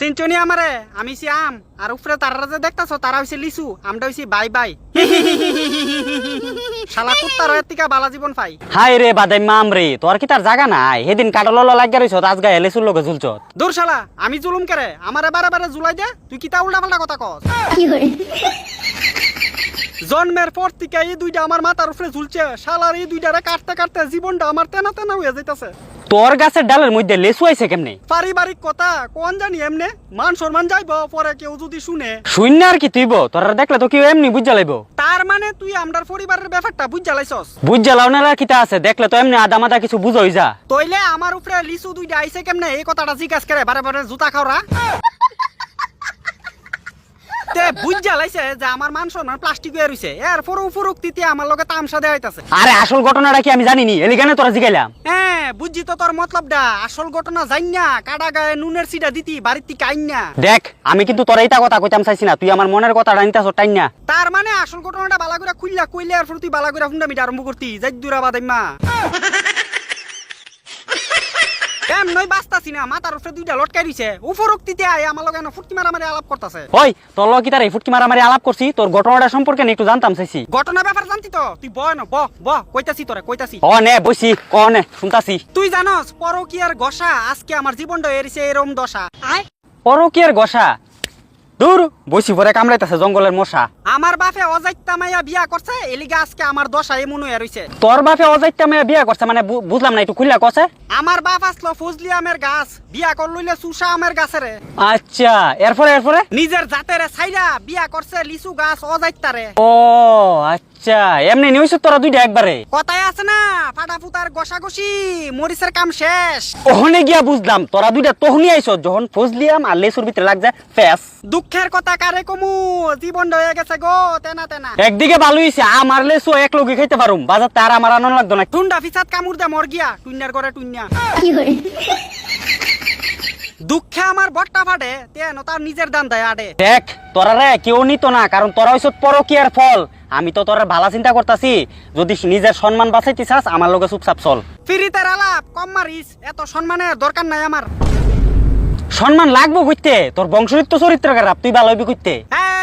সিনচনি আমারে আমি সি আম আর উপরে তারা যে দেখতাছো তারা হইছে লিচু আমটা হইছে বাই বাই শালা কুত্তার এতিকা বালা জীবন পাই। হাই রে বাদাইমা আমরে তোর কি তার জায়গা নাই সেদিন কাটল লাগিয়া রইছ আজ গায়ে লেচুর লগে ঝুলছ। দূর শালা আমি জুলুম করে আমারে বারে বারে জুলাই দে তুই কিতা উল্টা পাল্টা কথা কস। জন্মের পর থেকে এই দুইটা আমার মাথার উপরে ঝুলছে শালার এই দুইটারে কাটতে কাটতে জীবনটা আমার তেনা তেনা হয়ে যাইতাছে। তোর গাছের ডালের মধ্যে লেচু আইছে কেমনে? পারিবারিক কথা কোন জানি এমনে মান সম্মান যাইব পরে কেউ যদি শুনে শূন্য আর কি তুইব তোরা দেখলে তো কেউ এমনি বুঝা লাইব। তার মানে তুই আমরার পরিবারের ব্যাপারটা বুঝ জ্বালাইছস। বুঝা লাও না কিতা আছে দেখলে তো এমনি আদা মাদা কিছু বুঝই যা। তইলে আমার উপরে লিচু দুইটা আইছে কেমনে এই কথাটা জিজ্ঞাসা করে বারে বারে জুতা খাওরা। তে বুঝ জ্বালাইছে যে আমার মান সম্মান প্লাস্টিক হয়ে রইছে এর ফুরুক্তিতে আমার লগে তামসা দেয়া হইতাছে। আরে আসল ঘটনাটা কি আমি জানিনি এলিগানে তোরা জিগাইলাম। হ্যাঁ বুঝছি তো তোর মতলবটা আসল ঘটনা জানি না কাটা গায়ে নুনের সিটা দিতি বাড়ির থেকে আইন না। দেখ আমি কিন্তু তোর এইটা কথা কইতাম চাইছি না তুই আমার মনের কথাটা নিতাছ টাইন না। তার মানে আসল ঘটনাটা বালাগুড়া খুললা কইলে আর তুই বালাগুড়া হুন্ডামিটা আরম্ভ করতি যাই দূরা বাদাইমা। কেম নই বাস্তাছি না মাথার উপরে দুইটা লটকাই দিছে উপরোক্তিতে আয় আমার লগে ফুটকি মারামারি আলাপ করতেছে। ওই তোর লগে কি তার এই ফুটকি মারামারি আলাপ করছি তোর ঘটনাটা সম্পর্কে একটু জানতাম চাইছি। ঘটনা ব্যাপার জানতি তো তুই বয় না ব কইতাছি তোরে কইতাছি। ও নে বসি ক নে শুনতাছি। তুই জানোস পরকীয়ার গসা আজকে আমার জীবনটা এরিছে এরকম দশা। পরকীয়ার গসা দূর বসি পরে কামড়াইতাছে জঙ্গলের মশা। আমার বাপে অজাইত্যা মাইয়া বিয়া করছে এলিগা আজকে আমার দশা এমন হয়ে রইছে। তোর বাপে অজাইত্যা মাইয়া বিয়া করছে মানে বুঝলাম না একটু খুললা কছে। আমার বাপ আসলো ফজলি আমের গাছ বিয়া কর লইলে সুসা আমের গাছেরে। আচ্ছা এরপরে নিজের জাতেরে ছাইরা বিয়া করছে লিচু গাছ অজাইত্তারে। ও আচ্ছা এমনি নিউজ তোরা দুইটা একবারে কথায় আছে না ফাটা ফুটার গসাগসি মরিচের কাম শেষ। ওখানে গিয়া বুঝলাম তোরা দুইটা তখনই আইছ যখন ফজলিয়াম আর লেসুর ভিতরে লাগ যায় ফেস। দুঃখের কথা কারে কমু জীবন হয়ে গেছে গো তেনা তেনা। একদিকে ভালো হইছে আমার লেসু এক লগে খাইতে পারুম বাজার তার আমার আনন্দ লাগতো না। টুন্ডা ফিসাত কামুর দে মর গিয়া টুন্নার ঘরে টুন্না। দুঃখে আমার বট্টা ফাটে তেন তার নিজের দান দেয় আডে। দেখ তোরা রে কেউ নিত না কারণ তোরা হইছ পরকীয়ার ফল। আমি তো তোরা ভালো চিন্তা করতাছি যদি নিজের সম্মান বাঁচাইতে চাস আমার লগে চুপচাপ চল। ফিরিতে আলাপ কম মারিস এত সম্মানের দরকার নাই আমার। সম্মান লাগবো কইতে তোর বংশরিত্ব চরিত্র খারাপ তুই ভালো হইবি কইতে।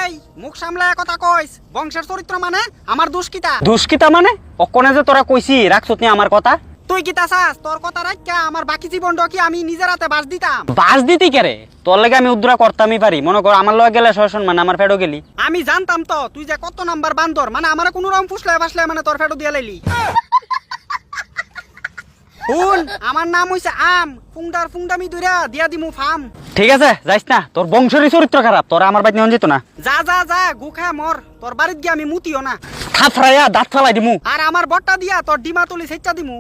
এই মুখ সামলায় কথা কইস বংশের চরিত্র মানে আমার দুষ্কিতা। দুষ্কিতা মানে অকনে যে তোরা কইছি রাখছত নি আমার কথা। তুই কিতা চাস তোর কথা রাখা আমার বাকি জীবনটা কি আমি নিজের হাতে বাস দিতাম। বাস দিতি কেরে তোর লাগে আমি উদ্রা করতামই পারি মনে কর আমার লগে গেলে সরসন মানে আমার ফেডো গেলি। আমি জানতাম তো তুই যে কত নাম্বার বান্দর মানে আমার কোনো রকম ফুসলে বাসলে মানে তোর ফেডো দিয়ে লাইলি। শুন আমার নাম হইছে আম ফুংদামি দইরা দিয়া দিমু ফাম। ঠিক আছে যাইস না তোর বংশেরই চরিত্র খারাপ তোরা আমার বাড়ি নিয়ে যেত না। যা যা যা গু খায় মর তোর বাড়িত গিয়ে আমি মুতিও না। থাপড়াইয়া দাঁত ফালাই দিমু আর আমার বট্টা দিয়া তোর ডিমা তুলি সেচ্চা দিমু।